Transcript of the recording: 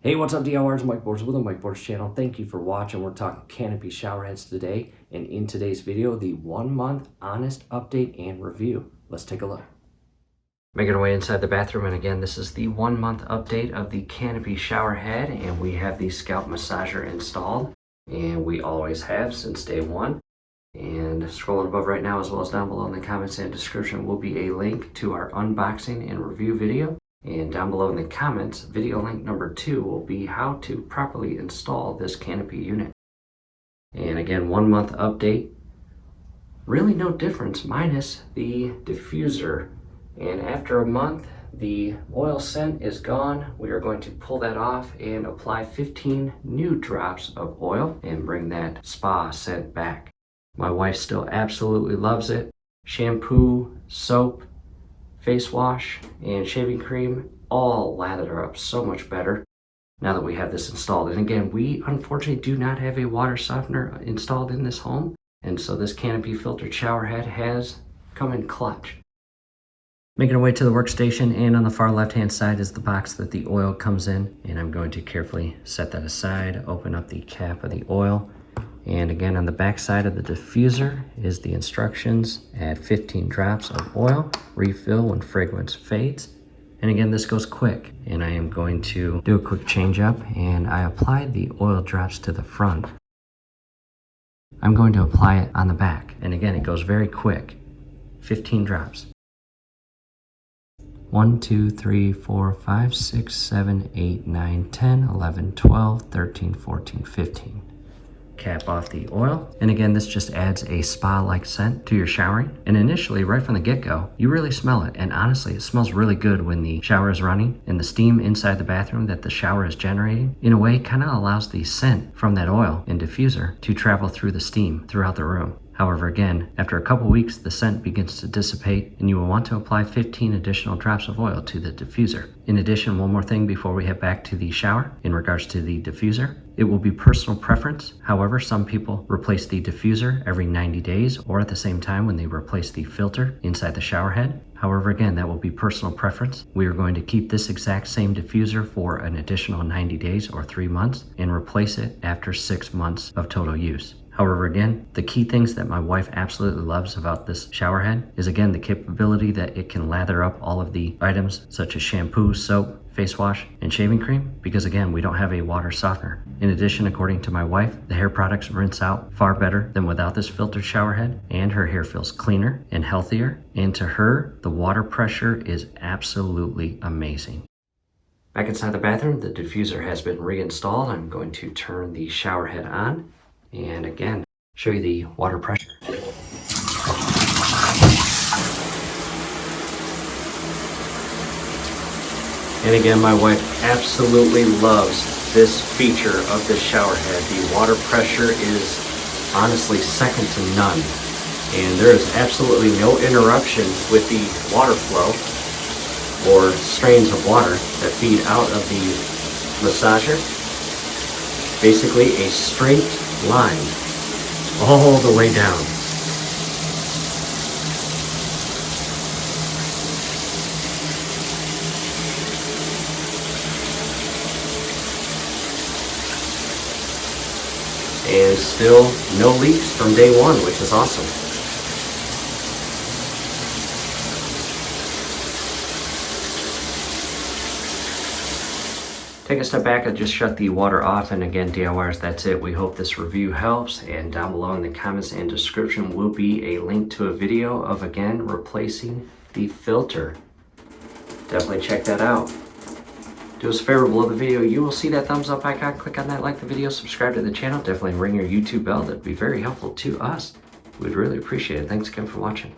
Hey, what's up DIYers and Whiteboards with the Whiteboards channel. Thank you for watching. We're talking Canopy Showerheads today, and in today's video, the 1 month honest update and review. Let's take a look. Making our way inside the bathroom, and again, this is the 1 month update of the Canopy Showerhead, and we have the scalp massager installed, and we always have since day one. And scrolling above right now, as well as down below in the comments and description, will be a link to our unboxing and review video. And down below in the comments, video link number 2 will be how to properly install this Canopy unit. And again, 1 month update. Really no difference minus the diffuser. And after a month, the oil scent is gone. We are going to pull that off and apply 15 new drops of oil and bring that spa scent back. My wife still absolutely loves it. Shampoo, soap, face wash, and shaving cream all lather up so much better now that we have this installed. And again, we unfortunately do not have a water softener installed in this home, and so this Canopy filtered shower head has come in clutch. Making our way to the workstation, and on the far left hand side is the box that the oil comes in, and I'm going to carefully set that aside, open up the cap of the oil. And again, on the back side of the diffuser is the instructions. Add 15 drops of oil, refill when fragrance fades. And again, this goes quick, and I am going to do a quick change up, and I applied the oil drops to the front. I'm going to apply it on the back, and again, it goes very quick. 15 drops. 1, 2, 3, 4, 5, 6, 7, 8, 9, 10, 11, 12, 13, 14, 15. Cap off the oil, and again, this just adds a spa-like scent to your showering. And initially, right from the get-go, you really smell it, and honestly, it smells really good when the shower is running, and the steam inside the bathroom that the shower is generating in a way kind of allows the scent from that oil and diffuser to travel through the steam throughout the room. However, again, after a couple weeks, the scent begins to dissipate, and you will want to apply 15 additional drops of oil to the diffuser. In addition, one more thing before we head back to the shower in regards to the diffuser. It will be personal preference. However, some people replace the diffuser every 90 days or at the same time when they replace the filter inside the shower head. However, again, that will be personal preference. We are going to keep this exact same diffuser for an additional 90 days or 3 months and replace it after 6 months of total use. However, again, the key things that my wife absolutely loves about this shower head is, again, the capability that it can lather up all of the items such as shampoo, soap, face wash, and shaving cream, because again, we don't have a water softener. In addition, according to my wife, the hair products rinse out far better than without this filtered shower head, and her hair feels cleaner and healthier. And to her, the water pressure is absolutely amazing. Back inside the bathroom, the diffuser has been reinstalled. I'm going to turn the shower head on. And again, show you the water pressure. And again, my wife absolutely loves this feature of this shower head. The water pressure is honestly second to none. And there is absolutely no interruption with the water flow or strains of water that feed out of the massager. Basically a straight line all the way down. And still no leaks from day one, which is awesome. Take a step back and just shut the water off, and again, DIYers, that's it. We hope this review helps, and down below in the comments and description will be a link to a video of, again, replacing the filter. Definitely check that out. Do us a favor below the video, you will see that thumbs up icon. Click on that, like the video, subscribe to the channel. Definitely ring your YouTube bell. That'd be very helpful to us. We'd really appreciate it. Thanks again for watching.